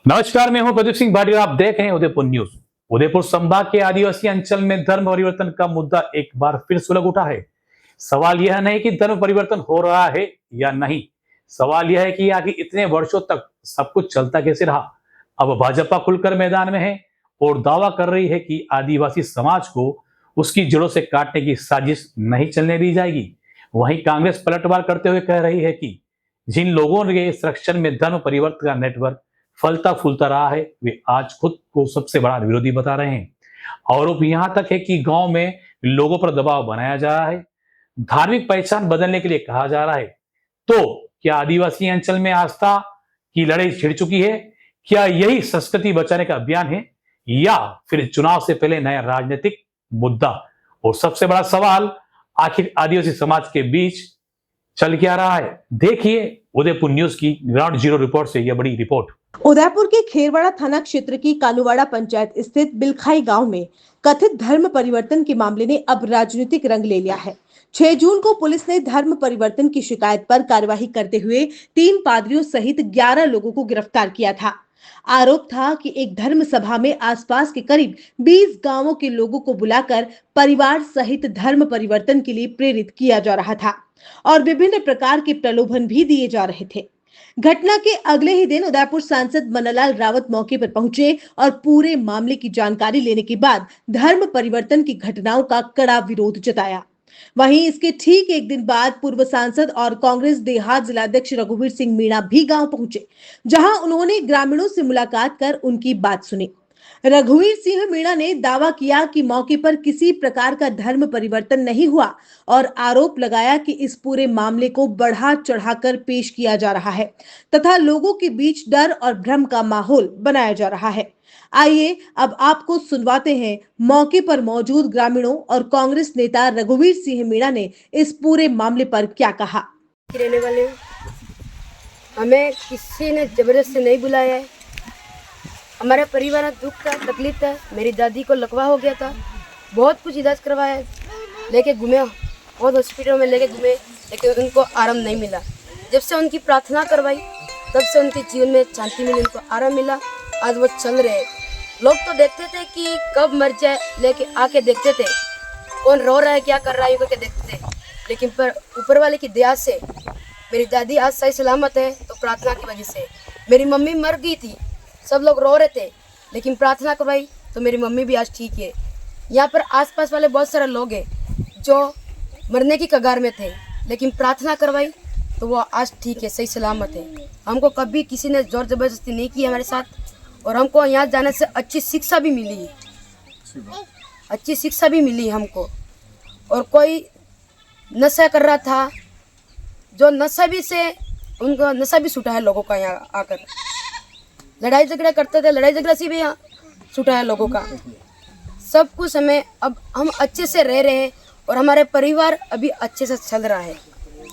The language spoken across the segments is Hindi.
नमस्कार, मैं हूं प्रदीप सिंह भाटी और आप देख रहे हैं उदयपुर न्यूज। उदयपुर संभाग के आदिवासी अंचल में धर्म परिवर्तन का मुद्दा एक बार फिर सुलग उठा है। सवाल यह नहीं कि धर्म परिवर्तन हो रहा है या नहीं, सवाल यह है कि आखिर इतने वर्षों तक सब कुछ चलता कैसे रहा। अब भाजपा खुलकर मैदान में है और दावा कर रही है कि आदिवासी समाज को उसकी जड़ों से काटने की साजिश नहीं चलने दी जाएगी। वहीं कांग्रेस पलटवार करते हुए कह रही है कि जिन लोगों के संरक्षण में धर्म परिवर्तन का नेटवर्क फलता फूलता रहा है, वे आज खुद को सबसे बड़ा विरोधी बता रहे हैं। आरोप यहां तक है कि गांव में लोगों पर दबाव बनाया जा रहा है, धार्मिक पहचान बदलने के लिए कहा जा रहा है। तो क्या आदिवासी अंचल में आस्था की लड़ाई छिड़ चुकी है? क्या यही संस्कृति बचाने का अभियान है या फिर चुनाव से पहले नया राजनीतिक मुद्दा? और सबसे बड़ा सवाल, आखिर आदिवासी समाज के बीच चल क्या रहा है? देखिए उदयपुर न्यूज की ग्राउंड जीरो रिपोर्ट से यह बड़ी रिपोर्ट। उदयपुर के खेरवाड़ा थाना क्षेत्र की कालूवाड़ा पंचायत स्थित बिलखाई गांव में कथित धर्म परिवर्तन के मामले ने अब राजनीतिक रंग ले लिया है। 6 जून को पुलिस ने धर्म परिवर्तन की शिकायत पर कार्यवाही करते हुए 3 पादरियों सहित 11 लोगों को गिरफ्तार किया था। आरोप था कि एक धर्म सभा में आसपास के करीब 20 गांवों के लोगों को बुलाकर परिवार सहित धर्म परिवर्तन के लिए प्रेरित किया जा रहा था और विभिन्न प्रकार के प्रलोभन भी दिए जा रहे थे। घटना के अगले ही दिन उदयपुर सांसद मन्नालाल रावत मौके पर पहुंचे और पूरे मामले की जानकारी लेने के बाद धर्म परिवर्तन की घटनाओं का कड़ा विरोध जताया। वहीं इसके ठीक एक दिन बाद पूर्व सांसद और कांग्रेस देहात जिलाध्यक्ष रघुवीर सिंह मीणा भी गांव पहुंचे, जहां उन्होंने ग्रामीणों से मुलाकात कर उनकी बात सुनी। रघुवीर सिंह मीणा ने दावा किया कि मौके पर किसी प्रकार का धर्म परिवर्तन नहीं हुआ और आरोप लगाया कि इस पूरे मामले को बढ़ा चढ़ाकर पेश किया जा रहा है तथा लोगों के बीच डर और भ्रम का माहौल बनाया जा रहा है। आइए अब आपको सुनवाते हैं मौके पर मौजूद ग्रामीणों और कांग्रेस नेता रघुवीर सिंह मीणा ने इस पूरे मामले पर क्या कहा। रहने वाले हमें किसी ने जबरदस्ती नहीं बुलाया है। हमारे परिवार में दुख था, तकलीफ था। मेरी दादी को लकवा हो गया था, बहुत कुछ इलाज करवाया, लेके घूमे, बहुत हॉस्पिटल में लेके घूमे, लेकिन उनको आराम नहीं मिला। जब से उनकी प्रार्थना करवाई तब से उनके जीवन में शांति मिली, उनको आराम मिला। आज वो चल रहे। लोग तो देखते थे कि कब मर जाए, लेके आके देखते थे कौन रो रहा है, क्या कर रहा है, करके देखते थे। लेकिन पर ऊपर वाले की दया से मेरी दादी आज सही सलामत है, तो प्रार्थना की वजह से। मेरी मम्मी मर गई थी, सब लोग रो रहे थे, लेकिन प्रार्थना करवाई तो मेरी मम्मी भी आज ठीक है। यहाँ पर आसपास वाले बहुत सारे लोग हैं जो मरने की कगार में थे, लेकिन प्रार्थना करवाई तो वो आज ठीक है, सही सलामत है। हमको कभी किसी ने जोर जबरदस्ती नहीं की हमारे साथ, और हमको यहाँ जाने से अच्छी शिक्षा भी मिली, अच्छी शिक्षा भी मिली हमको। और कोई नशा कर रहा था, जो नशा भी से उनका नशा भी छूटा है लोगों का। यहाँ आकर लड़ाई झगड़ा करते थे, लड़ाई झगड़ा से भी यहाँ छूटा है लोगों का। सब कुछ हमें अब हम अच्छे से रह रहे हैं और हमारे परिवार अभी अच्छे से चल रहा है।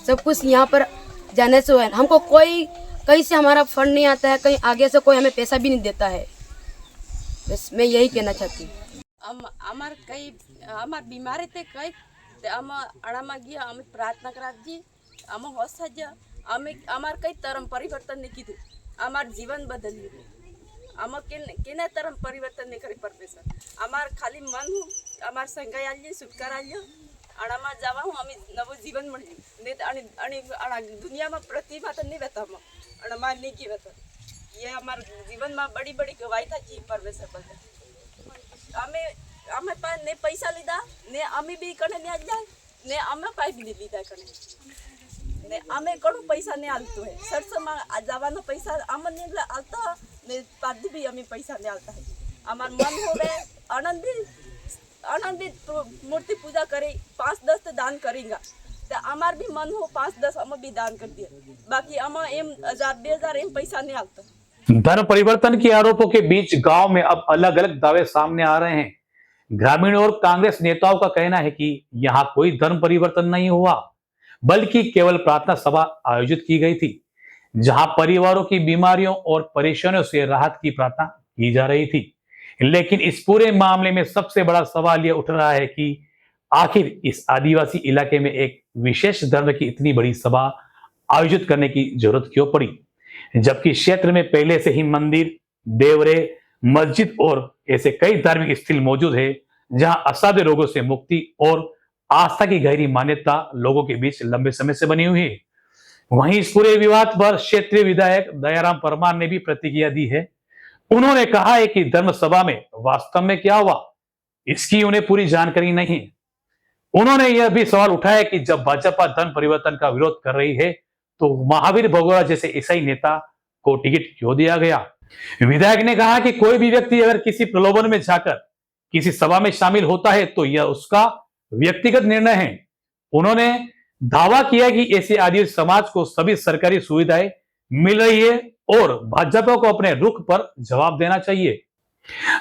सब कुछ यहाँ पर जाने से है, हमको कोई कहीं से हमारा फंड नहीं आता है, कहीं आगे से कोई हमें पैसा भी नहीं देता है। बस मैं यही कहना चाहती हूँ। हमार बीमारी थे कई अड़ामा गया, हमें प्रार्थना करा दी, हम होसा हमार कई तरम परिवर्तन नहीं की, हमार जीवन बदल हम केना तरम परिवर्तन नहीं करी परमेश्वर। हमार खाली मन हूँ, हमार संगाई आलिए छुटकार आलिए अड़ामा जावा हूँ, हमें नवो जीवन मिली नहीं दुनिया में प्रतिमा तो नहीं रहता, हम अड़मा नहीं की रहता। ये हमार जीवन में बड़ी बड़ी गवाही था जी परमेश्वर बोलते। हमें पास ने पैसा लीधा ने अमी भी कने नहीं आज ने हमें पाई भी नहीं लीधा कने ने हमें कड़ू पैसा नहीं आलतो है। सरसों में जवानो पैसा अमन नहीं आलता ने पादी भी हमें पैसा नहीं आलता है। हमार मन हो गए आनंदित मूर्ति पूजा करे 5-10 दान करेंगे तो हमार भी मन हो 5-10 हम भी दान कर दिए, बाकी हम 1000-2000 एम पैसा नहीं आलता। धर्म परिवर्तन के आरोपों के बीच गांव में अब अलग अलग दावे सामने आ रहे हैं। ग्रामीण और कांग्रेस नेताओं का कहना है कि यहां कोई धर्म परिवर्तन नहीं हुआ, बल्कि केवल प्रार्थना सभा आयोजित की गई थी, जहां परिवारों की बीमारियों और परेशानियों से राहत की प्रार्थना की जा रही थी। लेकिन इस पूरे मामले में सबसे बड़ा सवाल यह उठ रहा है कि आखिर इस आदिवासी इलाके में एक विशेष धर्म की इतनी बड़ी सभा आयोजित करने की जरूरत क्यों पड़ी, जबकि क्षेत्र में पहले से ही मंदिर, देवरे, मस्जिद और ऐसे कई धार्मिक स्थल मौजूद है जहां असाध्य रोगों से मुक्ति और आस्था की गहरी मान्यता लोगों के बीच लंबे समय से बनी हुई है। वहीं इस पूरे विवाद पर क्षेत्रीय विधायक दयाराम परमार ने भी प्रतिक्रिया दी है। उन्होंने कहा है कि धर्म सभा में वास्तव में क्या हुआ, इसकी उन्हें पूरी जानकारी नहीं है। उन्होंने यह भी सवाल उठाया कि जब भाजपा धर्म परिवर्तन का विरोध कर रही है तो महावीर भगोड़ा जैसे ईसाई नेता को टिकट क्यों दिया गया। विधायक ने कहा कि कोई भी व्यक्ति अगर किसी प्रलोभन में जाकर किसी सभा में शामिल होता है तो यह उसका व्यक्तिगत निर्णय है। उन्होंने दावा किया कि ऐसे आदिवासी समाज को सभी सरकारी सुविधाएं मिल रही है और भाजपा को अपने रुख पर जवाब देना चाहिए।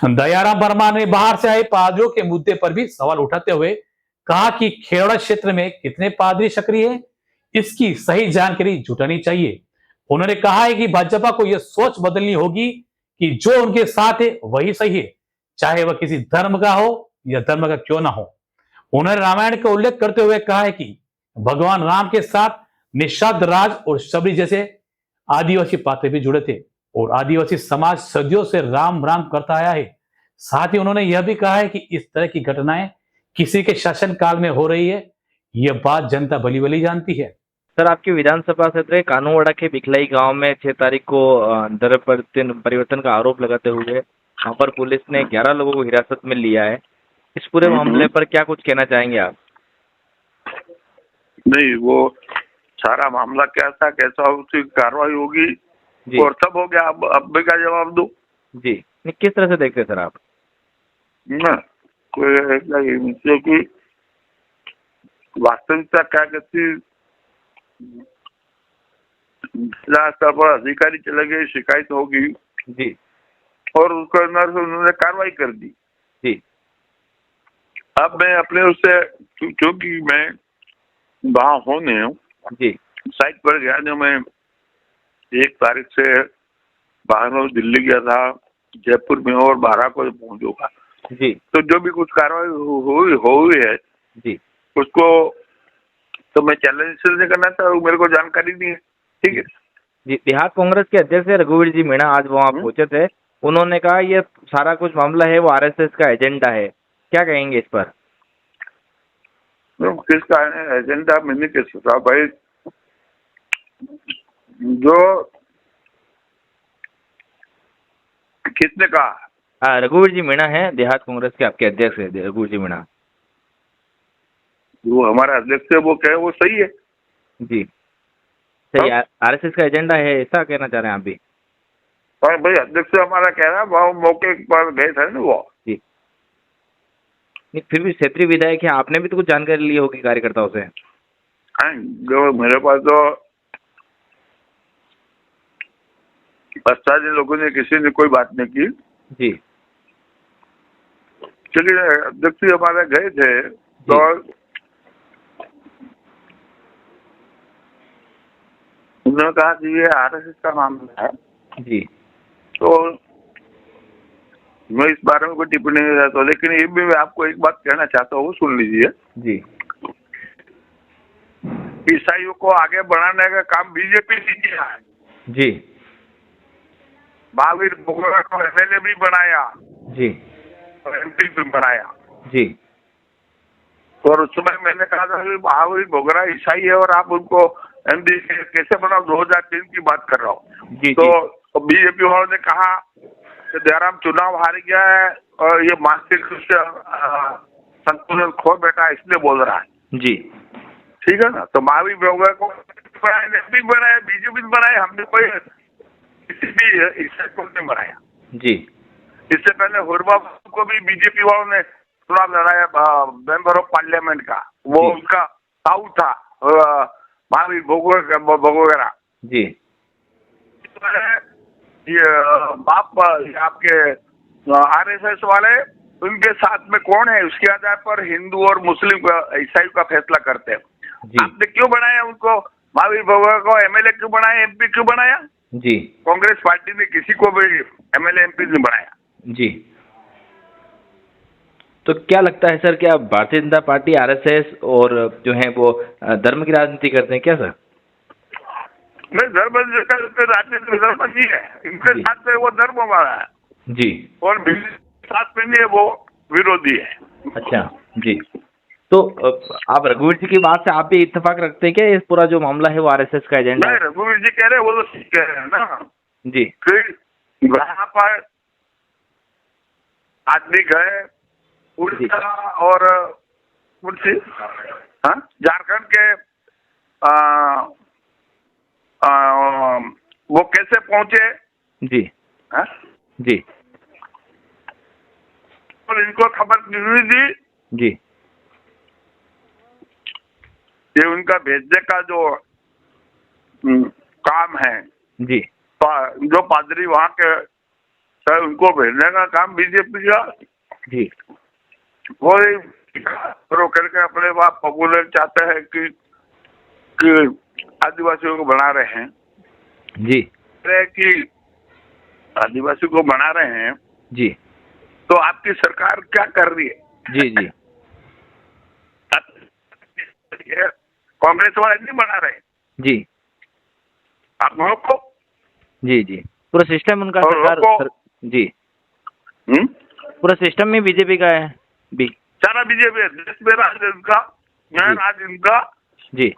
दयाराम परमार ने बाहर से आए पादरियों के मुद्दे पर भी सवाल उठाते हुए कहा कि खेरौड़ा क्षेत्र में कितने पादरी सक्रिय हैं, इसकी सही जानकारी जुटानी चाहिए। उन्होंने कहा है कि भाजपा को यह सोच बदलनी होगी कि जो उनके साथ है वही सही है, चाहे वह किसी धर्म का हो या धर्म का क्यों ना हो। उन्होंने रामायण का उल्लेख करते हुए कहा है कि भगवान राम के साथ निषाद राज और शबरी जैसे आदिवासी पात्र भी जुड़े थे और आदिवासी समाज सदियों से राम राम करता आया है। साथ ही उन्होंने यह भी कहा है कि इस तरह की घटनाएं किसी के शासन काल में हो रही है, यह बात जनता भली भली जानती है। सर, आपके विधानसभा क्षेत्र कानूवाड़ा के बिखलाई गांव में 6 तारीख को धर्म परिवर्तन का आरोप लगाते हुए वहां पर पुलिस ने 11 लोगों को हिरासत में लिया है। इस पूरे मामले पर क्या कुछ कहना चाहेंगे आप? नहीं, वो सारा मामला क्या था, कैसा उसकी कार्रवाई होगी और सब हो गया। अब भी क्या जवाब दूं? जी, नहीं, किस तरह से देखते हैं सर आप? ना क्योंकि वास्तविकता क्या कहती, जिला स्तर पर अधिकारी चले गए, शिकायत होगी जी, और उसके अंदर से उन्होंने कार्रवाई कर दी। जी, अब मैं अपने उससे, क्योंकि मैं वहाँ होने जी, साइट पर गया, जो मैं 1 तारीख से बाहर दिल्ली गया था, जयपुर में, और 12 को पहुंचूंगा जी, तो जो भी कुछ कार्रवाई हुई है जी, उसको तो मैं चैलेंज से करना था, मेरे को जानकारी नहीं है। ठीक है जी। देहात कांग्रेस के अध्यक्ष रघुवीर जी मीणा आज वहाँ पहुंचे थे। उन्होंने कहा ये सारा कुछ मामला है वो आरएसएस का एजेंडा है, क्या कहेंगे इस पर? किसका एजेंडा मैंने किस भाई, जो किसने कहा? रघुवीर जी मीणा है, देहात कांग्रेस के आपके अध्यक्ष है रघुवीर जी मीणा। वो हमारा अध्यक्ष है, वो कहे वो सही है। जी, सही, आरएसएस का एजेंडा है ऐसा कहना चाह रहे हैं आप भी? और भाई अध्यक्ष हमारा कह रहा है, वो मौके पर गए थे ना वो। जी, नहीं, फिर भी क्षेत्रीय विधायक है, आपने भी तो कुछ जानकारी ली होगी कार्यकर्ताओं से? जो मेरे पास तो अस्ताजी लोगों ने, किसी ने कोई बात नहीं की जी, क्योंकि अध्यक्ष हमारे गए थे तो उन्होंने कहा कि ये आरएसएस का मामला है जी, तो मैं इस बारे में कोई टिप्पणी नहीं करता, लेकिन ये भी मैं आपको एक बात कहना चाहता हूँ, सुन लीजिए। जी, ईसाइयों को आगे बढ़ाने का काम बीजेपी ने किया है। जी, महावीर भगोड़ा को एमएलए भी बनाया जी, और एमपी भी बनाया। जी, और उस समय मैंने कहा था कि महावीर भगोड़ा ईसाई है और आप उनको एमपी कैसे बनाओ, 2003 की बात कर रहा हूँ। जी, तो बीजेपी वालों ने कहा कि दयाराम चुनाव हार गया है और ये मानसिक रूप से संतुलन खो बैठा, इसलिए बोल रहा है। जी, ठीक है ना। तो महावीर भगोड़ा को एमपी बनाया, बीजेपी ने बनाया, हमने कोई किसी भी ईसाई को नहीं बनाया। जी, इससे पहले हुरबा को भी बीजेपी वालों ने चुनाव लड़ाया, मेंबर ऑफ पार्लियामेंट का, वो उनका साउथ था महावीर भगोड़ा जी, ये बाप आपके आरएसएस वाले, उनके साथ में कौन है उसके आधार पर हिंदू और मुस्लिम ईसाई का फैसला करते हैं। आपने क्यों बनाया उनको, महावीर भगोड़ा को एमएलए क्यों बनाया, एमपी क्यों बनाया? जी, कांग्रेस पार्टी ने किसी को भी एमएलए एमपी नहीं बनाया। जी, तो क्या लगता है सर, क्या भारतीय जनता पार्टी आरएसएस और जो है वो धर्म की राजनीति करते हैं क्या सर? नहीं, धर्म राजनीति धर्म नहीं है, इनके साथ में वो धर्म हमारा है जी, और साथ में नहीं है, वो विरोधी है। अच्छा जी। तो आप रघुवीर जी की बात से आप भी इत्तेफाक रखते हैं क्या, ये पूरा जो मामला है वो आरएसएस का एजेंडा है? नहीं, रघुवीर जी कह रहे हैं, वो तो ठीक कह रहे हैं ना जी कि वहाँ पर आदमी गए उड़ीसा और झारखंड के वो कैसे पहुंचे जी हा? जी और इनको खबर नहीं दी जी ये उनका भेजने का जो काम है जी जो पादरी वहाँ के है, उनको भेजने का काम बीजेपी का जी वो करके अपने बाप पॉपुलर चाहते हैं कि आदिवासियों को बना रहे हैं जी कि आदिवासी को बना रहे हैं जी तो आपकी सरकार क्या कर रही है? जी जी कांग्रेस वाले नहीं बना रहे जी आप लोग को जी जी पूरा सिस्टम उनका और सरकार जी पूरा सिस्टम में बीजेपी का है भी सारा बीजेपी है, देश में राज इनका, मैं राज इनका। जी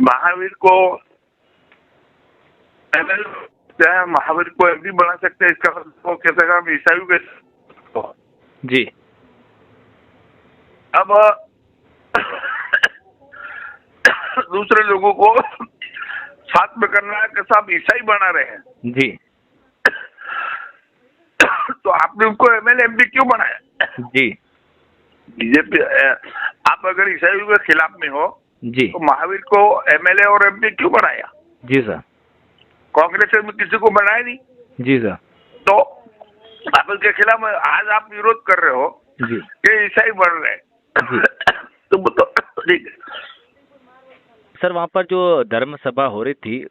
महावीर को महावीर को एमपी बना सकते हैं, इसका वो कैसे काम ईसाइयों के जी अब दूसरे लोगों को साथ में करना है कि सब ईसाई बना रहे हैं जी तो आपने उनको एमएलए एमपी क्यों बनाया? जी बीजेपी आप अगर ईसाइयों के खिलाफ में हो जी तो महावीर को एमएलए और एमपी क्यों बनाया? जी सर कांग्रेस में किसी को बनाया नहीं। जी सर तो आप इसके खिलाफ आज आप विरोध कर रहे हो जी कि ईसाई बन रहे जी तो ठीक है सर वहाँ पर जो धर्म सभा हो रही थी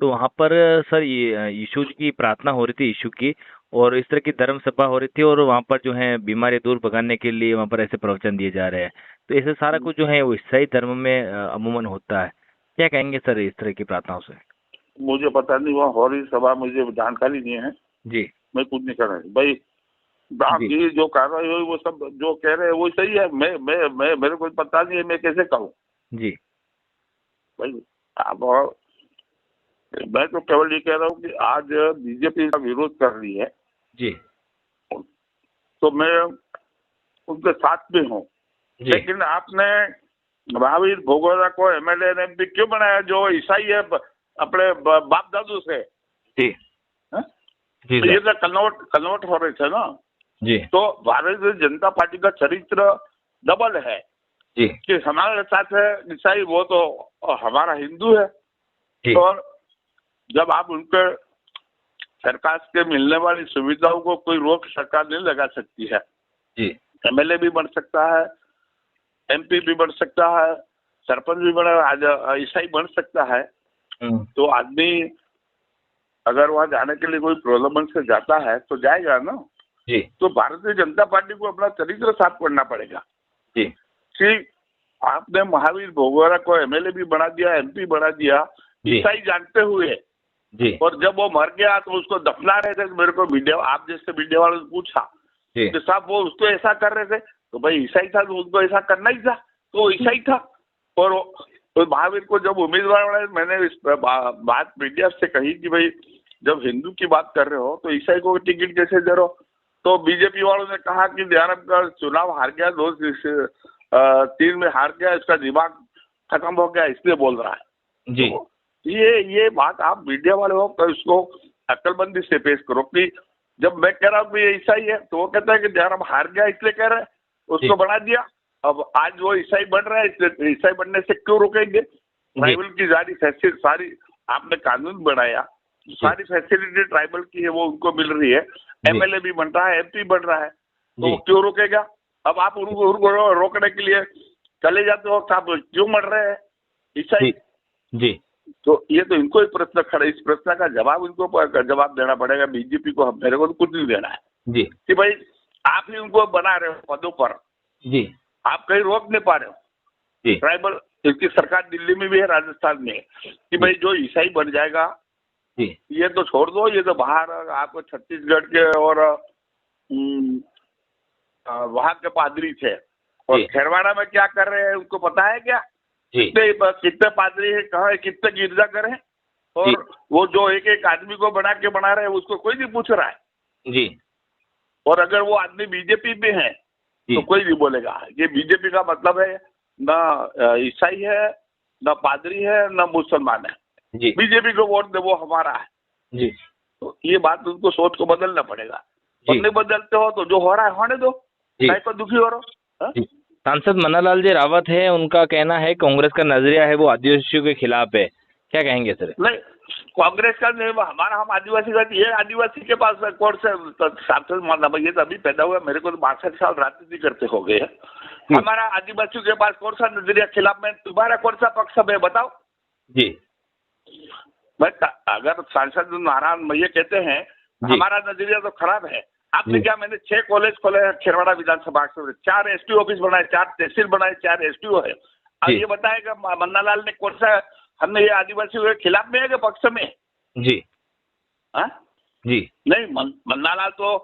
तो वहाँ पर सर ये यीशु की प्रार्थना हो रही थी यीशु की और इस तरह की धर्म सभा हो रही थी और वहाँ पर जो है बीमारी दूर भगाने के लिए वहाँ पर ऐसे प्रवचन दिए जा रहे हैं तो ऐसे सारा कुछ जो है वो ईसाई धर्म में अमूमन होता है। क्या कहेंगे सर इस तरह की प्रार्थनाओं से? मुझे पता नहीं वहाँ हो रही सभा, मुझे जानकारी नहीं है जी मैं कुछ नहीं कर रहा भाई। आप जी जो कार्रवाई हुई वो सब जो कह रहे हैं वो सही है। मैं मेरे को पता नहीं है, मैं कैसे कहूँ जी भाई। आप मैं तो केवल ये कह रहा हूँ कि आज बीजेपी का विरोध कर रही है जी तो मैं उनके साथ में हूँ, लेकिन आपने महावीर भोगोरा को एमएलए ने एमपी क्यों बनाया जो ईसाई है अपने बाप दादू से? जी जी तो ये तो कन्वर्ट हो रहे थे ना जी तो भारतीय जनता पार्टी का चरित्र डबल है जी कि हमारे साथ है ईसाई वो तो हमारा हिंदू है जी और जब आप उनके सरकार के मिलने वाली सुविधाओं को कोई रोक सरकार नहीं लगा सकती है। जी एमएलए भी बन सकता है, एमपी भी बन सकता है, सरपंच भी बना ईसाई बन सकता है। तो आदमी अगर वहाँ जाने के लिए कोई प्रलोभन से जाता है तो जाएगा ना जी तो भारतीय जनता पार्टी को अपना चरित्र साफ करना पड़ेगा जी कि आपने महावीर भोगोरा को एमएलए भी बना दिया, एमपी बना दिया ईसाई जानते हुए जी और जब वो मर गया तो उसको दफना रहे थे। मेरे को मीडिया आप जैसे मीडिया वालों ने पूछा कि साहब वो उसको ऐसा कर रहे थे तो भाई ईसाई था तो उसको ऐसा करना ही था तो वो ईसाई था। और तो महावीर को जब उम्मीदवार बनाए मैंने इस बात मीडिया से कही कि भाई जब हिंदू की बात कर रहे हो तो ईसाई को टिकट कैसे दे रहे हो? तो बीजेपी वालों ने कहा कि दयानंद का चुनाव हार गया, 2003 में हार गया, इसका दिमाग खत्म हो गया इसलिए बोल रहा है। जी तो ये बात आप मीडिया वाले हो तो इसको अक्लमंदी से पेश करो कि जब मैं कह रहा हूँ ये ईसाई है तो वो कहता है कि दयानंद हार गया इसलिए कह रहे हैं उसको बना दिया। अब आज वो ईसाई बन रहा है इसलिए ईसाई बनने से क्यों रोकेंगे? ट्राइबल की सारी आपने कानून बनाया, सारी फैसिलिटी ट्राइबल की है वो उनको मिल रही है। एमएलए भी बन रहा है, एमपी बन रहा है तो क्यों रोकेगा? अब आप उनको रोकने के लिए चले जाते हो, आप क्यों मर रहे हैं ईसाई? जी तो ये तो इनको ही प्रश्न खड़ा, इस प्रश्न का जवाब इनको जवाब देना पड़ेगा बीजेपी को। मेरे को तो कुछ नहीं देना है जी कि भाई आप ही उनको बना रहे हो पदों पर, जी आप कहीं रोक नहीं पा रहे हो। जी ट्राइबल इसकी सरकार दिल्ली में भी है, राजस्थान में है, कि भाई जो ईसाई बन जाएगा जी ये तो छोड़ दो, ये तो बाहर आपको छत्तीसगढ़ के और वहाँ के पादरी थे, और जी। खेरवाड़ा में क्या कर रहे हैं उनको पता है क्या? जी कितने पादरी है, कहाँ है, कितने गिरजाघर है, और जी। वो जो एक एक आदमी को बना रहे हैं उसको कोई नहीं पूछ रहा है। जी और अगर वो आदमी बीजेपी में है जी तो कोई नहीं बोलेगा। ये बीजेपी का मतलब है ना ईसाई है, ना पादरी है, ना मुसलमान है, जी बीजेपी को वोट दे, वो हमारा है। जी तो ये बात उनको सोच को बदलना पड़ेगा। जी। और नहीं बदलते हो तो जो हो रहा है होने दो, जी। चाहे तो दुखी हो रहो। हाँ? जी। सांसद मन्नालाल जी रावत है, उनका कहना है कांग्रेस का नजरिया है वो आदिवासियों के खिलाफ है, क्या कहेंगे सर? नहीं, कांग्रेस का नहीं, हमारा, हम आदिवासी का, ये आदिवासी के पास कौन से सांसद मानना भाई? ये तो अभी पैदा हुआ, मेरे को तो 62 साल राजनीति करते हो गए हैं। हमारा आदिवासियों के पास कौन सा नजरिया खिलाफ में? तुम्हारा कौन सा पक्ष है बताओ? जी भाई अगर सांसद नारायण मैया कहते हैं जी। हमारा नजरिया तो खराब है, आपने जी। क्या? मैंने 6 कॉलेज खोले हैं खेरवाड़ा विधानसभा से, 4 एसटी ऑफिस बनाए, 4 तहसील बनाए, 4 एसटीओ है। अब जी। ये बताएगा मन्नालाल ने कौन सा, हमने ये आदिवासियों के खिलाफ में है कि पक्ष में? जी हाँ? जी नहीं, मन्नालाल तो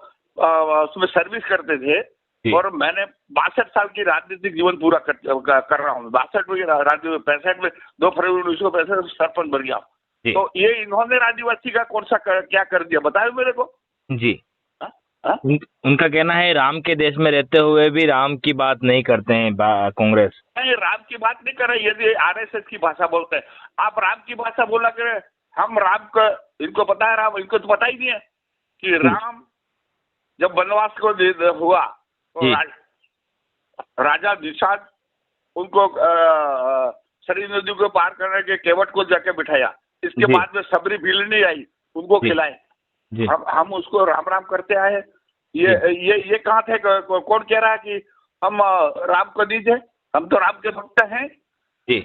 उसमें सर्विस करते थे, जी। और मैंने 62 साल की राजनीतिक जीवन पूरा कर रहा हूँ। 62 में, 65 में, 2 फरवरी 1965 सरपंच बन गया। जी। तो ये इन्होंने आदिवासी का कौन सा क्या कर दिया बताए मेरे को? जी। हाँ? हाँ? उनका कहना है राम के देश में रहते हुए भी राम की बात नहीं करते हैं कांग्रेस। नहीं, राम की बात नहीं कर रहे, यदि आरएसएस की भाषा बोलते हैं। आप राम की भाषा बोला करें, हम राम का, इनको पता है राम, इनको तो पता ही नहीं है कि राम जब वनवास को हुआ तो राजा निषाद उनको सरी नदी को पार करने के केवट को जाके बिठाया। इसके जी। बाद में सबरी भीलनी आई, उनको जी। खिलाए। जी हम उसको राम राम करते आए। ये कहाँ थे? कौन कह रहा है कि हम राम को दीजिए? हम तो राम के भक्त हैं। जी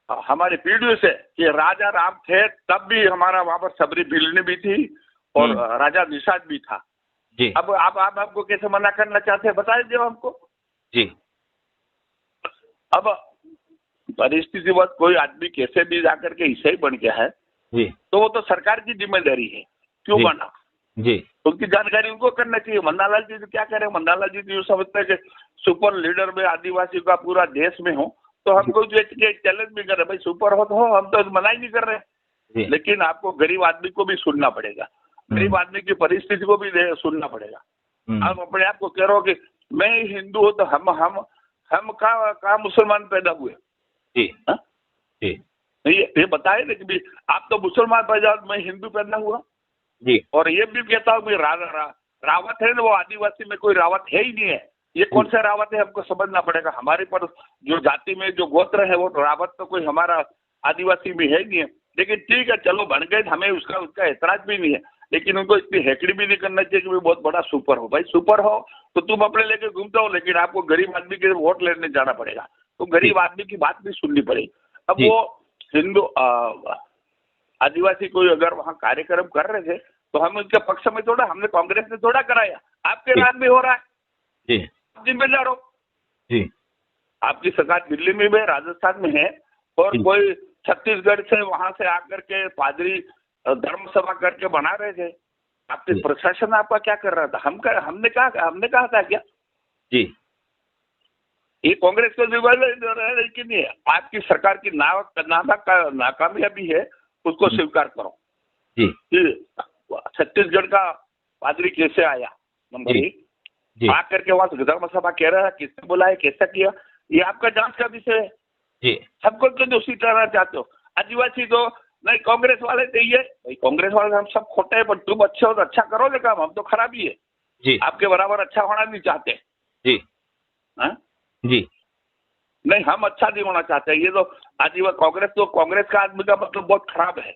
हमारी पीढ़ियों से कि राजा राम थे, तब भी हमारा वहां पर सबरी भीलनी भी थी और राजा निषाद भी था। जी अब आप आपको कैसे मना करना चाहते हैं बता दीजिए हमको। जी अब परिस्थिति बस, कोई आदमी कैसे भी जाकर के ईसाई बन गया है जी तो वो तो सरकार की जिम्मेदारी है, क्यों जी। बना, जी उनकी जानकारी उनको करना चाहिए। मन्नालाल जी तो क्या करें? मन्नालाल जी तो यूँ समझते हैं कि सुपर लीडर में आदिवासी का पूरा देश में हो, तो हमको जो चैलेंज भी कर रहे भाई, सुपर हो तो हो, हम तो मना ही नहीं कर रहे। जी। लेकिन आपको गरीब आदमी को भी सुनना पड़ेगा, गरीब आदमी की परिस्थिति को भी सुनना पड़ेगा। आप अपने आप को कह रहे हो कि मैं हिंदू हूँ तो हम कहाँ मुसलमान पैदा हुए? जी हाँ? जी ये बताए ना कि आप तो मुसलमान पैदा, मैं हिंदू पैदा हुआ। जी और ये भी कहता हूँ कि रावत है ना, वो आदिवासी में कोई रावत है ही नहीं है। ये कौन सा रावत है हमको समझना पड़ेगा। हमारे पर जो जाति में जो गोत्र है वो रावत तो कोई हमारा आदिवासी में है ही नहीं है। लेकिन ठीक है, चलो बन गए, हमें उसका ऐतराज भी नहीं है, लेकिन उनको इतनी हेकड़ी भी नहीं करना चाहिए कि भी बहुत बड़ा सुपर हो। भाई सुपर हो तो तुम अपने लेके घूमते हो, लेकिन आपको गरीब आदमी के वोट लेने जाना पड़ेगा, तो गरीब आदमी की बात भी सुननी पड़ेगी। अब जी। वो हिंदू आदिवासी कोई अगर वहाँ कार्यक्रम कर रहे थे तो हम उनके पक्ष में थोड़ा, हमने कांग्रेस ने थोड़ा कराया, आपके राज में हो रहा है, जी जिम्मेदार हो। जी आपकी सरकार दिल्ली में भी है, राजस्थान में है, और जी। कोई छत्तीसगढ़ से वहां से आकर के पादरी धर्म सभा करके बना रहे थे। आपके जी। प्रशासन आपका क्या कर रहा था? हमने कहा था क्या? जी ये कांग्रेस को लेकिन नहीं है, आपकी सरकार की नाकामयाबी है, उसको स्वीकार करो। जी कि छत्तीसगढ़ का पादरी कैसे आया, नंबर जी। 1, जी आकर के वहां धर्म सभा कह रहा है, किसने बुलाया, कैसा किया, ये आपका जांच का विषय है। जी सबको तो दोषी ठहराना चाहते हो। आदिवासी तो नहीं, कांग्रेस वाले तो ये भाई, कांग्रेस वाले हम सब खोटे हैं, पर तुम अच्छे हो तो अच्छा करो ना काम, हम तो खराब ही है, जी आपके बराबर अच्छा होना नहीं चाहते। जी हाँ? जी नहीं, हम अच्छा नहीं होना चाहते। ये तो कांग्रेस का आदमी का मतलब बहुत खराब है,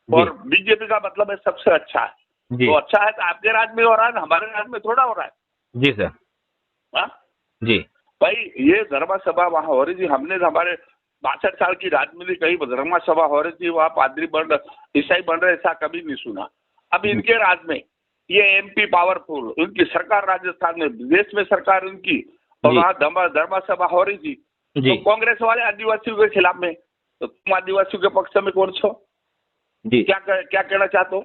और बीजेपी का मतलब है सबसे अच्छा है। जी तो अच्छा है तो आपके राज्य में हो रहा है ना, हमारे राज्य में थोड़ा हो रहा है। जी सर। हाँ? जी भाई ये धर्म सभा वहाँ हो रही थी, हमने हमारे 62 साल की राजनीति कहीं धर्म सभा हो रही थी, वहाँ पादरी बन रहे, ईसाई बन रहे, ऐसा कभी नहीं सुना। अब इनके राज्य में ये एमपी पावरफुल, उनकी सरकार राजस्थान में, देश में सरकार उनकी, और जी। वहाँ धर्म सभा हो रही थी, जी तो कांग्रेस वाले आदिवासियों के खिलाफ में, तो तुम आदिवासियों के पक्ष में कौन छो? जी क्या कहना चाहते हो?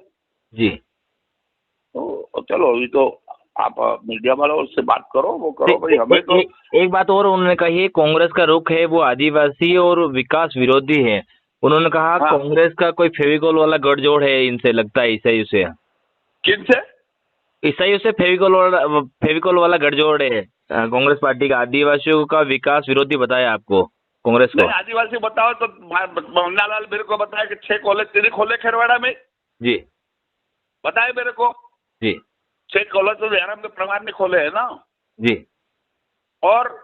जी तो चलो, अभी तो आप मीडिया वालों से बात करो, वो करो भाई, हमें तो एक बात और उन्होंने कही है, कांग्रेस का रुख है वो आदिवासी और विकास विरोधी है। उन्होंने कहा हाँ। कांग्रेस का कोई फेविकोल वाला गठजोड़ है इनसे, लगता है ईसाइयों से। किन से? ईसाइयों से फेविकोल वाला गठजोड़ है कांग्रेस पार्टी का। आदिवासियों का विकास विरोधी बताया आपको कांग्रेस को? नहीं, आदिवासी बताओ तो मुन्नालाल मेरे को बताया कि 6 कॉलेज तेरे खोले खेरवाड़ा में। जी बताए मेरे को। जी 6 कॉलेज तो जयराम के प्रमाण ने खोले है ना। जी और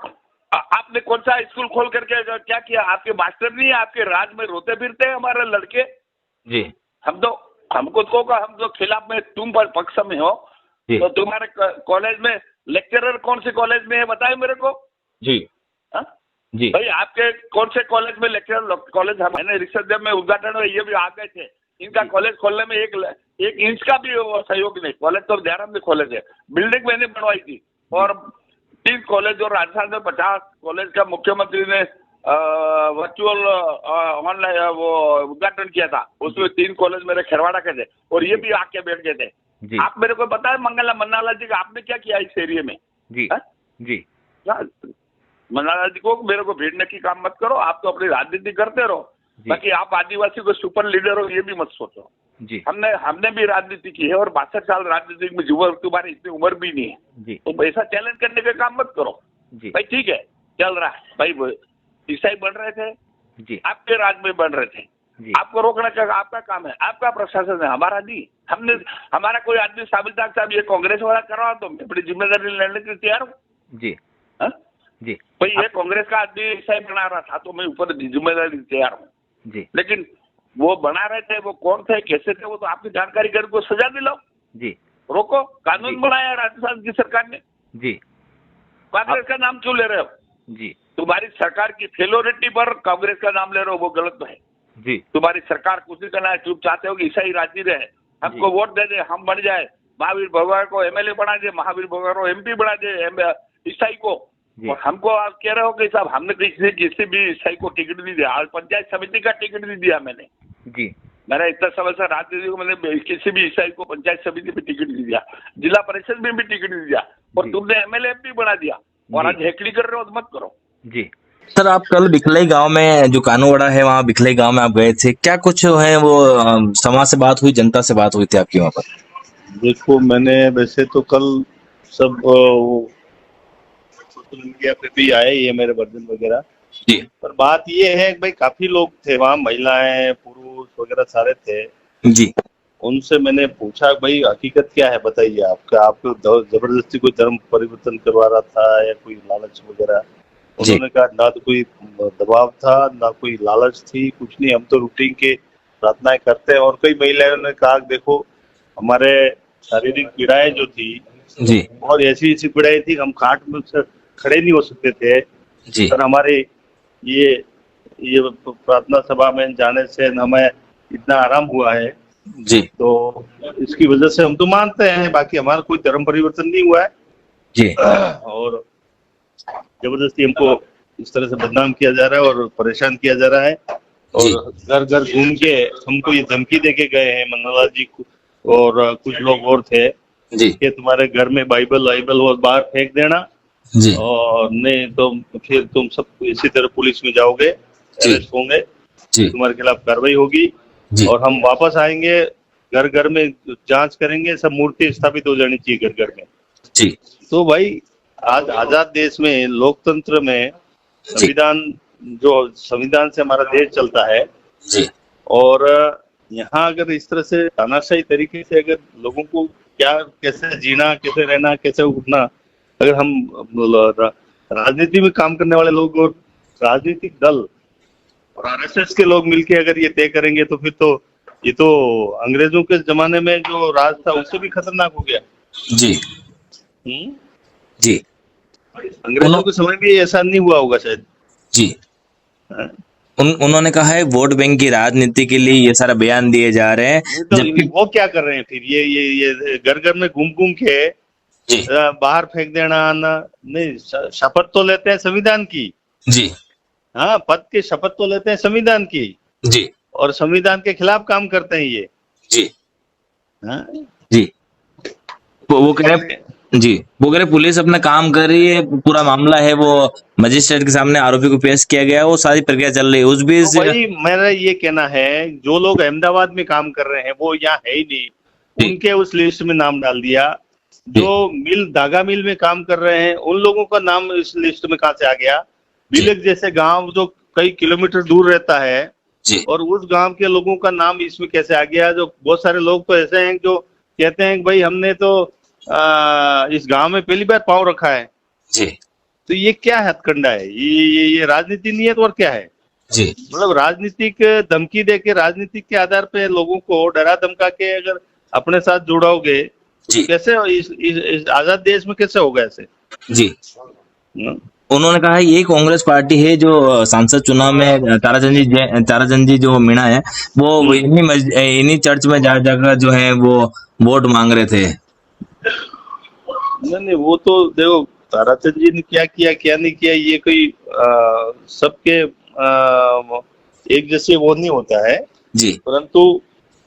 आपने कौन सा स्कूल खोल करके क्या किया? आपके मास्टर नहीं है, आपके राज में रोते फिरते हैं हमारे लड़के। जी हमको तो हम तो खिलाफ में, तुम पर पक्ष में हो, जी तो तुम्हारे कॉलेज में लेक्चरर कौन से कॉलेज में है बताए मेरे को। जी हा? जी भाई आपके कौन से कॉलेज में लेक्चरर कॉलेज, मैंने रिसर्च में उद्घाटन में ये भी आ गए थे, इनका कॉलेज खोलने में एक इंच का भी सहयोग नहीं। कॉलेज तो जयराम ने खोले थे, बिल्डिंग मैंने बनवाई थी, और 30 कॉलेज और राजस्थान में 50 कॉलेज का मुख्यमंत्री ने वर्चुअल ऑनलाइन वो उद्घाटन किया था। उसमें 3 कॉलेज मेरे खेरवाड़ा के थे, और ये भी आके बैठ गए थे। आप मेरे को बताए मन्नालाल जी का आपने क्या किया इस एरिया में? जी हा? जी मन्नालाल जी को मेरे को भिड़ने की काम मत करो, आप तो अपनी राजनीति करते रहो, बाकी आप आदिवासी को सुपर लीडर हो ये भी मत सोचो। जी हमने भी राजनीति की है, और 62 साल राजनीति में जुआ, तुम्हारी इतनी उम्र भी नहीं है जी तो ऐसा चैलेंज करने का काम मत करो। जी भाई ठीक है, चल रहा है भाई, ईसाई बन रहे थे जी आपके राज में, बन रहे थे, आपको रोकना का आपका काम है, आपका प्रशासन है, हमारा नहीं। हमारा कोई आदमी साबिलदार साहब ये कांग्रेस वाला कर रहा तो मैं अपनी जिम्मेदारी लेने के लिए तैयार हूँ। जी जी भाई ये कांग्रेस का आदमी ईसाई बना रहा था तो मैं ऊपर जिम्मेदारी तैयार हूँ, जी लेकिन वो बना रहे थे, वो कौन थे कैसे थे वो तो आपकी जानकारी कर को सजा दिलाओ, जी रोको। कानून बनाया राजस्थान की सरकार ने, जी कांग्रेस का नाम क्यों ले रहे हो? जी तुम्हारी सरकार की फेलोरिटी पर कांग्रेस का नाम ले रहे हो, वो गलत है। जी तुम्हारी सरकार कुछ नहीं करना है, चुप चाहते हो कि ईसाई राजी रहे, हमको वोट दे दे, हम बन जाए, महावीर भगवान को एमएलए बना दे, महावीर भगवान को एमपी बना दे ईसाई को। और हमको आप कह रहे हो कि साहब हमने किसी भी ईसाई को टिकट नहीं दिया, पंचायत समिति का टिकट नहीं दिया मैंने। जी मैंने इतना समय से राजनीति को मैंने किसी भी ईसाई को पंचायत समिति में टिकट नहीं दिया, जिला परिषद में भी टिकट नहीं दिया, और तुमने एमएलए एमपी बना दिया, और आज हेकड़ी कर रहे हो तो मत करो। जी सर, आप कल बिखलाई गांव में जो कानूवाड़ा है वहाँ बिखलाई गांव में आप गए थे, क्या कुछ है वो समाज से बात हुई, जनता से बात हुई थी आपकी वहाँ पर? देखो, मैंने वैसे तो कल सब सोशल मीडिया पे भी आए ये मेरे वर्जन वगैरह जी, पर बात ये है कि भाई काफी लोग थे वहाँ, महिलाएं पुरुष वगैरह सारे थे जी। उनसे मैंने पूछा भाई हकीकत क्या है बताइए, आपको जबरदस्ती कोई धर्म परिवर्तन करवा रहा था या कोई लालच वगैरह? उन्होंने कहा ना तो कोई दबाव था ना कोई लालच थी, कुछ नहीं, हम तो रूटीन के प्रार्थनाएं करते हैं। और कई महिलाओं ने कहा देखो हमारे शारीरिक पीड़ाएं जो थी जी और ऐसी पीड़ाएं थी हम खाट में खड़े नहीं हो सकते थे जी, पर हमारे ये प्रार्थना सभा में जाने से हमें इतना आराम हुआ है जी तो इसकी वजह से हम तो मानते हैं, बाकी हमारा कोई धर्म परिवर्तन नहीं हुआ है जी। और जबरदस्ती हमको इस तरह से बदनाम किया जा रहा है और परेशान किया जा रहा है। और घर घर घूम के हमको ये धमकी देके गए हैं मन्नालाल जी को और कुछ लोग और थे जी कि तुम्हारे घर में बाइबल और बाहर फेंक देना जी, और नहीं तो फिर तुम सब इसी तरह पुलिस में जाओगे, अरेस्ट होंगे, तुम्हारे खिलाफ कार्रवाई होगी और हम वापस आएंगे, घर घर में जांच करेंगे, सब मूर्ति स्थापित हो जानी चाहिए घर घर में जी। तो भाई आज आजाद देश में लोकतंत्र में संविधान से हमारा देश चलता है जी। और यहाँ अगर इस तरह से तानाशाही तरीके से अगर लोगों को क्या कैसे जीना, कैसे रहना, कैसे उठना, अगर हम राजनीति में काम करने वाले लोग और राजनीतिक दल और आरएसएस के लोग मिलके अगर ये तय करेंगे तो फिर तो ये तो अंग्रेजों के जमाने में जो राज था उससे भी खतरनाक हो गया जी जी। अंग्रेजों के समय भी ऐसा नहीं हुआ होगा शायद जी। उन्होंने कहा है वोट बैंक की राजनीति के लिए ये सारा बयान दिए जा रहे हैं, तो जबकि वो क्या कर रहे हैं फिर ये घर घर में घूम घूम के बाहर फेंक देना ना, नहीं शपथ तो लेते हैं संविधान की जी हाँ, पद की शपथ तो लेते हैं संविधान की, जी और संविधान के खिलाफ काम करते हैं ये। जी हाँ? जी। वो कह रहे पुलिस अपना काम कर रही है, पूरा मामला है वो मजिस्ट्रेट के सामने आरोपी को पेश किया गया है, वो सारी प्रक्रिया चल रही है। उस बीच तो भाई मेरा ये कहना है, जो लोग अहमदाबाद में काम कर रहे हैं वो यहाँ है ही नहीं, उनके उस लिस्ट में नाम डाल दिया। जो धागा मिल में काम कर रहे हैं उन लोगों का नाम इस लिस्ट में कहाँ से आ गया? बिलक जैसे गांव जो कई किलोमीटर दूर रहता है, और उस गांव के लोगों का नाम इसमें कैसे आ गया? जो बहुत सारे लोग तो ऐसे हैं जो कहते हैं कि भाई हमने तो इस गांव में पहली बार पांव रखा है जी। तो ये क्या हथकंडा है? ये राजनीति नहीं है तो और क्या है जी? मतलब राजनीतिक धमकी देके, राजनीतिक के आधार पे लोगों को डरा धमका के अगर अपने साथ जुड़ाओगे तो कैसे इस आजाद देश में कैसे होगा ऐसे? जी। उन्होंने कहा ये कांग्रेस पार्टी है जो सांसद चुनाव में ताराचंद जी जो मीणा है वो इन्हीं चर्च में जाकर जो है वो वोट मांग रहे थे। नहीं, वो तो देखो ताराचंद जी ने क्या किया क्या नहीं किया, ये कोई सबके एक जैसे वो नहीं होता है जी। परंतु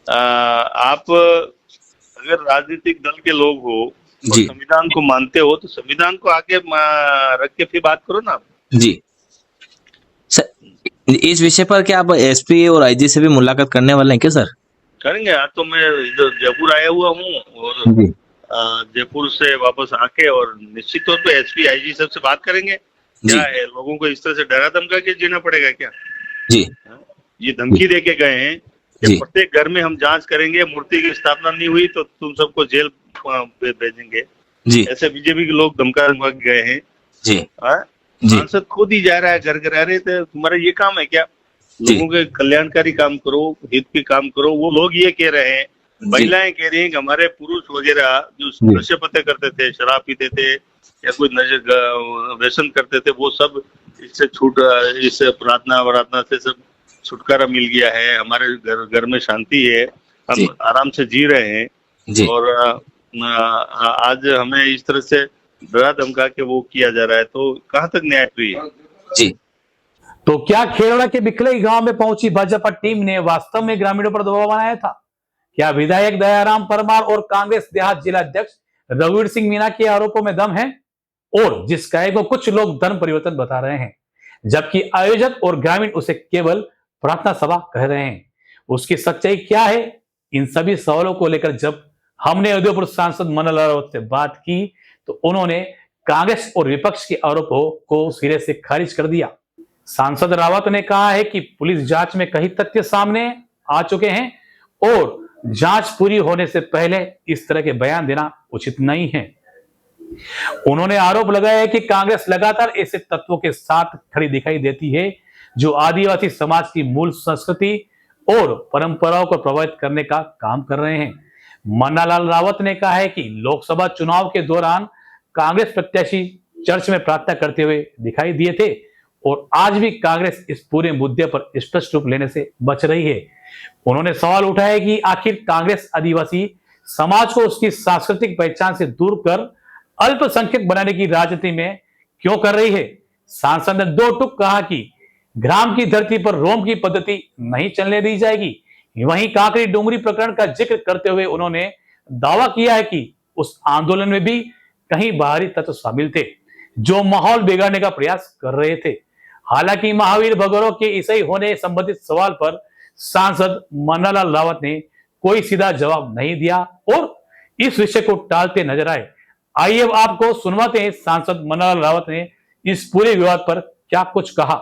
आप अगर राजनीतिक दल के लोग हो और संविधान को मानते हो तो संविधान को आगे रख के फिर बात करो ना। जी सर, इस विषय पर क्या आप एसपी और आईजी से भी मुलाकात करने वाले हैं क्या सर? करेंगे। आज तो मैं जयपुर आया हुआ हूँ और जयपुर से वापस आके और निश्चित तौर पे एसपी आईजी सबसे बात करेंगे। क्या है, लोगों को इस तरह से डरा धमका के जीना पड़ेगा क्या? जी। ये धमकी दे के गए हैं कि प्रत्येक घर में हम जांच करेंगे, मूर्ति की स्थापना नहीं हुई तो तुम सबको जेल भेजेंगे। जी। ऐसे बीजेपी के लोग धमका के गए हैं। जी। सांसद खुद ही जा रहा है घर घर, अरे तो तुम्हारा ये काम है क्या? लोगों के कल्याणकारी काम करो, हित के काम करो। वो लोग ये कह रहे हैं, महिलाएं कह रही हैं कि हमारे पुरुष वगैरह जो नशे पते करते थे, शराब पीते थे या कोई व्यसन करते थे, वो सब इससे इस प्रार्थना से सब छुटकारा मिल गया है। हमारे घर में शांति है, हम आराम से जी रहे हैं। और आज हमें इस तरह से डरा धमका के वो किया जा रहा है, तो कहाँ तक न्याय प्रिय है? जी। तो क्या खेरौड़ा के बिखलई गांव में पहुंची भाजपा टीम ने वास्तव में ग्रामीणों पर दबाव बनाया था? क्या विधायक दयाराम परमार और कांग्रेस देहात जिला अध्यक्ष रघुवीर सिंह मीणा के आरोपों में दम है? और जिस गाय को कुछ लोग धर्म परिवर्तन बता रहे हैं जबकि आयोजक और ग्रामीण उसे केवल प्रार्थना सभा कह रहे हैं, उसकी सच्चाई क्या है? इन सभी सवालों को लेकर जब हमने उदयपुर सांसद मनोहर रावत से बात की तो उन्होंने कांग्रेस और विपक्ष के आरोपों को सिरे से खारिज कर दिया। सांसद रावत ने कहा है कि पुलिस जांच में कई तथ्य सामने आ चुके हैं और जांच पूरी होने से पहले इस तरह के बयान देना उचित नहीं है। उन्होंने आरोप लगाया है कि कांग्रेस लगातार ऐसे तत्वों के साथ खड़ी दिखाई देती है जो आदिवासी समाज की मूल संस्कृति और परंपराओं को प्रभावित करने का काम कर रहे हैं। मन्नालाल रावत ने कहा है कि लोकसभा चुनाव के दौरान कांग्रेस प्रत्याशी चर्च में प्रार्थना करते हुए दिखाई दिए थे और आज भी कांग्रेस इस पूरे मुद्दे पर स्पष्ट रूप लेने से बच रही है। उन्होंने सवाल उठाया कि आखिर कांग्रेस आदिवासी समाज को उसकी सांस्कृतिक पहचान से दूर कर अल्पसंख्यक बनाने की राजनीति में क्यों कर रही है। सांसद ने दो टूक कहा कि ग्राम की धरती पर रोम की पद्धति नहीं चलने दी जाएगी। वहीं कांकरी डोंगरी प्रकरण का जिक्र करते हुए उन्होंने दावा किया है कि उस आंदोलन में भी कहीं बाहरी तत्व शामिल थे जो माहौल बिगाड़ने का प्रयास कर रहे थे। हालांकि महावीर भगौरों के ईसाई होने संबंधित सवाल पर सांसद मन्नालाल रावत ने कोई सीधा जवाब नहीं दिया और इस विषय को टालते नजर आए। आइए अब आपको सुनवाते हैं सांसद मन्नालाल रावत ने इस पूरे विवाद पर क्या कुछ कहा।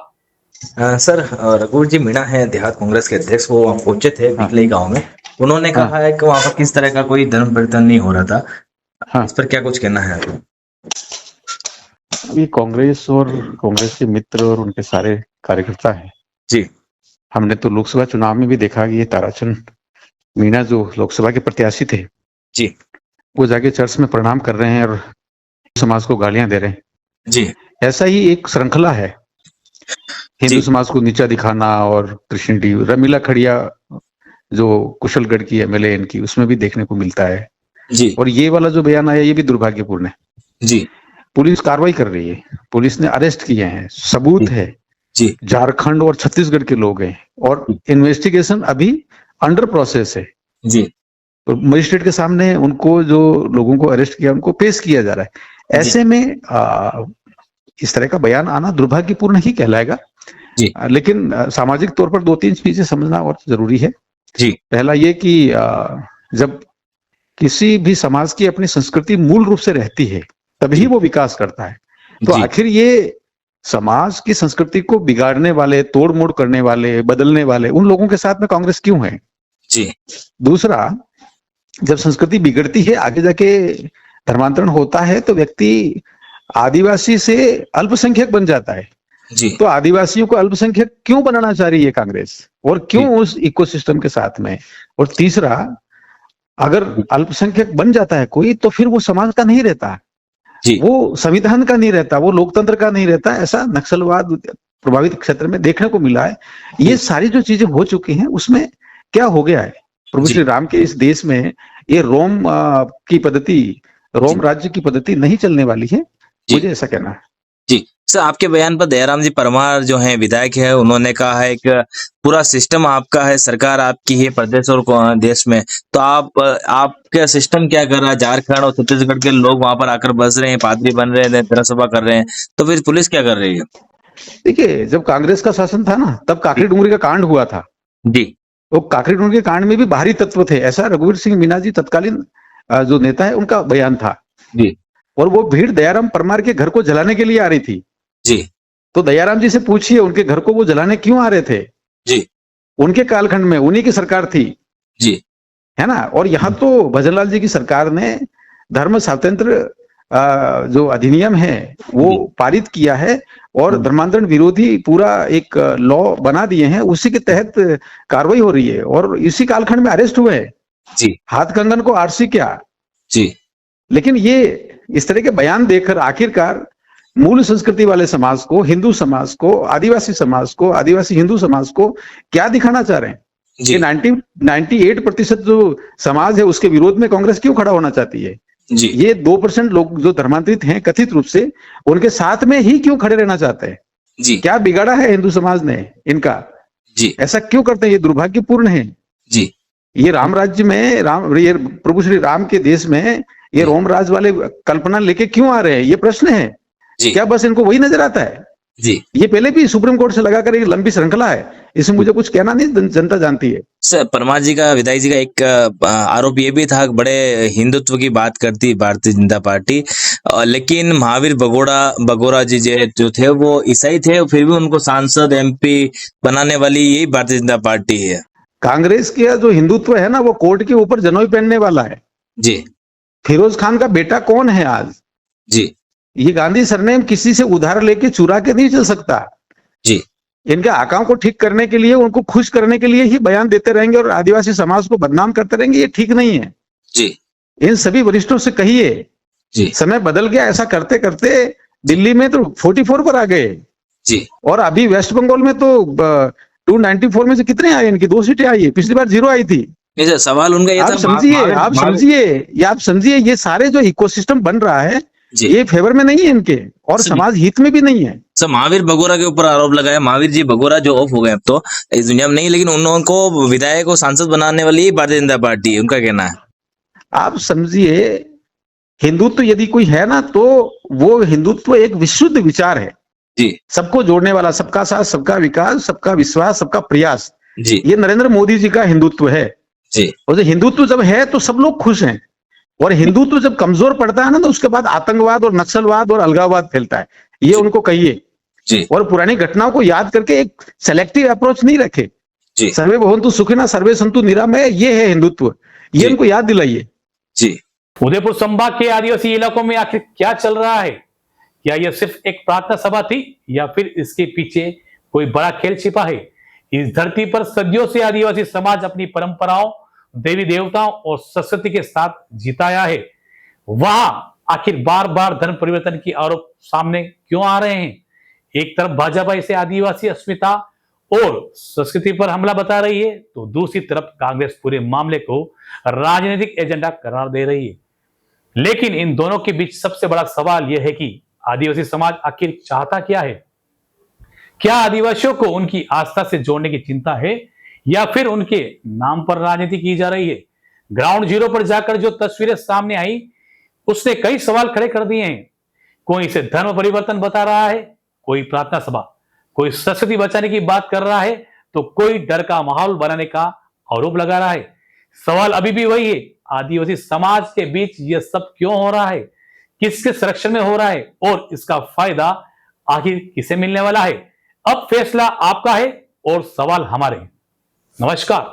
सर, रघुवीर जी मीणा है देहात कांग्रेस के अध्यक्ष, वो वहाँ पहुंचे थे बिखलई गांव में। उन्होंने कहा है कि वहां पर किस तरह का कोई धर्म परिवर्तन नहीं हो रहा था। इस पर क्या कुछ कहना है? अभी कांग्रेस और कांग्रेस के मित्र और उनके सारे कार्यकर्ता हैं जी। हमने तो लोकसभा चुनाव में भी देखा कि ये ताराचंद मीणा जो लोकसभा के प्रत्याशी थे जी, वो जाके चर्च में प्रणाम कर रहे हैं और समाज को गालियां दे रहे हैं जी। ऐसा ही एक श्रृंखला है हिंदू समाज को नीचा दिखाना। और कृष्ण डी रमीला खड़िया जो कुशलगढ़ की एमएलए इनकी, उसमें भी देखने को मिलता है जी। और ये वाला जो बयान आया ये भी दुर्भाग्यपूर्ण है जी। पुलिस कार्रवाई कर रही है, पुलिस ने अरेस्ट किए हैं, सबूत है जी झारखंड और छत्तीसगढ़ के लोग हैं और इन्वेस्टिगेशन अभी अंडर प्रोसेस है। जी तो मजिस्ट्रेट के सामने उनको जो लोगों को अरेस्ट किया उनको पेश किया जा रहा है। ऐसे में इस तरह का बयान आना दुर्भाग्यपूर्ण ही कहलाएगा। जी लेकिन सामाजिक तौर पर दो तीन चीजें समझना और जरूरी है। जी पहला ये कि जब किसी भी समाज की अपनी संस्कृति मूल रूप से रहती है तभी वो विकास करता है। तो जी आखिर ये समाज की संस्कृति को बिगाड़ने वाले, तोड़ मोड़ करने वाले, बदलने वाले उन लोगों के साथ में कांग्रेस क्यों है? जी दूसरा, जब संस्कृति बिगड़ती है, आगे जाके धर्मांतरण होता है तो व्यक्ति आदिवासी से अल्पसंख्यक बन जाता है। जी तो आदिवासियों को अल्पसंख्यक क्यों बनाना चाह रही है कांग्रेस और क्यों उस इकोसिस्टम के साथ में? और तीसरा, अगर अल्पसंख्यक बन जाता है कोई तो फिर वो समाज का नहीं रहता, जी वो संविधान का नहीं रहता, वो लोकतंत्र का नहीं रहता। ऐसा नक्सलवाद प्रभावित क्षेत्र में देखने को मिला है। ये सारी जो चीजें हो चुकी हैं उसमें क्या हो गया है? प्रभु जी श्री राम के इस देश में ये रोम की पद्धति, रोम राज्य की पद्धति नहीं चलने वाली है, जी। मुझे ऐसा कहना है। जी सर, आपके बयान पर दयाराम जी परमार जो हैं विधायक है, उन्होंने कहा है कि पूरा सिस्टम आपका है, सरकार आपकी है प्रदेश और देश में, तो आपका सिस्टम क्या कर रहा है? झारखंड और छत्तीसगढ़ के लोग वहां पर आकर बस रहे हैं, पादरी बन रहे हैं, धर्मसभा कर रहे हैं, तो फिर पुलिस क्या कर रही है? देखिए, जब कांग्रेस का शासन था ना तब काकरी डुंगरी का कांड हुआ था। जी वो काकरी डुंगरी के कांड में भी बाहरी तत्व थे, ऐसा रघुवीर सिंह मीणा जी तत्कालीन जो नेता है उनका बयान था। जी और वो भीड़ दयाराम परमार के घर को जलाने के लिए आ रही थी। जी तो दयाराम जी से पूछिए उनके घर को वो जलाने क्यों आ रहे थे? जी उनके कालखंड में उन्हीं की सरकार थी, जी है ना। और यहाँ तो भजनलाल जी की सरकार ने धर्म स्वातंत्र जो अधिनियम है वो पारित किया है और धर्मांतरण विरोधी पूरा एक लॉ बना दिए हैं, उसी के तहत कार्रवाई हो रही है और इसी कालखंड में अरेस्ट हुए हैं। जी हाथ कंगन को आरसी क्या। जी लेकिन ये इस तरह के बयान देकर आखिरकार मूल संस्कृति वाले समाज को, हिंदू समाज को, आदिवासी समाज को, आदिवासी हिंदू समाज को क्या दिखाना चाह रहे हैं? जी कि 98% जो समाज है उसके विरोध में कांग्रेस क्यों खड़ा होना चाहती है? जी ये 2% लोग जो धर्मांतरित हैं कथित रूप से, उनके साथ में ही क्यों खड़े रहना चाहते हैं? जी क्या बिगाड़ा है हिंदू समाज ने इनका? जी ऐसा क्यों करते हैं? ये दुर्भाग्यपूर्ण है। जी ये राम राज्य में, ये प्रभु श्री राम के देश में ये रोम राज वाले कल्पना लेके क्यों आ रहे हैं? ये प्रश्न है। जी क्या बस इनको वही नजर आता है? जी ये पहले भी सुप्रीम कोर्ट से लगाकर एक लंबी श्रृंखला है, इसमें मुझे कुछ कहना नहीं, जनता जानती है। सर, परमार जी का, विधायक जी का एक आरोप ये भी था, बड़े हिंदुत्व की बात करती भारतीय जनता पार्टी, लेकिन महावीर बगोरा जी जो थे वो ईसाई थे, फिर भी उनको सांसद MP बनाने वाली यही भारतीय जनता पार्टी है। कांग्रेस का जो हिंदुत्व है ना वो कोर्ट के ऊपर जनोई पहनने वाला है। जी फिरोज खान का बेटा कौन है आज? जी ये गांधी सरनेम किसी से उधार लेके चुरा के नहीं चल सकता। जी इनके आकाओं को ठीक करने के लिए, उनको खुश करने के लिए ही बयान देते रहेंगे और आदिवासी समाज को बदनाम करते रहेंगे, ये ठीक नहीं है। जी इन सभी वरिष्ठों से कहिए, जी समय बदल गया। ऐसा करते करते दिल्ली में तो 44 पर आ गए जी और अभी वेस्ट बंगाल में तो 294 में से कितने आए? इनकी 2 सीटें आई है, पिछली बार 0 आई थी। नहीं सर, सवाल उनका ये था, आप समझिए ये सारे जो इकोसिस्टम बन रहा है जी ये फेवर में नहीं है इनके और समाज हित में भी नहीं है। सर, महावीर बगोरा के ऊपर आरोप लगाया, महावीर जी बगोरा जो ऑफ हो गए अब तो इस दुनिया में नहीं, लेकिन उनको विधायक और सांसद बनाने वाली ही भारतीय जनता पार्टी है, उनका कहना है। आप समझिए, हिंदुत्व यदि कोई है ना तो वो हिंदुत्व एक विशुद्ध विचार है, जी सबको जोड़ने वाला, सबका साथ, सबका विकास, सबका विश्वास, सबका प्रयास। जी ये नरेंद्र मोदी जी का हिंदुत्व है। जी और जो हिंदुत्व जब है तो सब लोग खुश हैं, और हिंदुत्व जब कमजोर पड़ता है ना तो उसके बाद आतंकवाद और नक्सलवाद और अलगाववाद फैलता है। ये उनको कहिए जी और पुरानी घटनाओं को याद करके एक सेलेक्टिव अप्रोच नहीं रखे। जी सर्वे भवन्तु सुखिनः सर्वे सन्तु निरामय, ये है हिंदुत्व, ये उनको याद दिलाइए। जी उदयपुर संभाग के आदिवासी इलाकों में आखिर क्या चल रहा है? क्या यह सिर्फ एक प्रार्थना सभा थी या फिर इसके पीछे कोई बड़ा खेल छिपा है? इस धरती पर सदियों से आदिवासी समाज अपनी परंपराओं, देवी देवताओं और संस्कृति के साथ जीताया है। वहां आखिर बार बार धर्म परिवर्तन की आरोप सामने क्यों आ रहे हैं? एक तरफ भाजपा इसे आदिवासी अस्मिता और संस्कृति पर हमला बता रही है, तो दूसरी तरफ कांग्रेस पूरे मामले को राजनीतिक एजेंडा करार दे रही है। लेकिन इन दोनों के बीच सबसे बड़ा सवाल यह है कि आदिवासी समाज आखिर चाहता क्या है? क्या आदिवासियों को उनकी आस्था से जोड़ने की चिंता है या फिर उनके नाम पर राजनीति की जा रही है? ग्राउंड जीरो पर जाकर जो तस्वीरें सामने आई उसने कई सवाल खड़े कर दिए हैं। कोई इसे धर्म परिवर्तन बता रहा है, कोई प्रार्थना सभा, कोई संस्कृति बचाने की बात कर रहा है, तो कोई डर का माहौल बनाने का आरोप लगा रहा है। सवाल अभी भी वही है, आदिवासी समाज के बीच यह सब क्यों हो रहा है, किसके संरक्षण में हो रहा है और इसका फायदा आखिर किसे मिलने वाला है? अब फैसला आपका है और सवाल हमारे हैं। नमस्कार।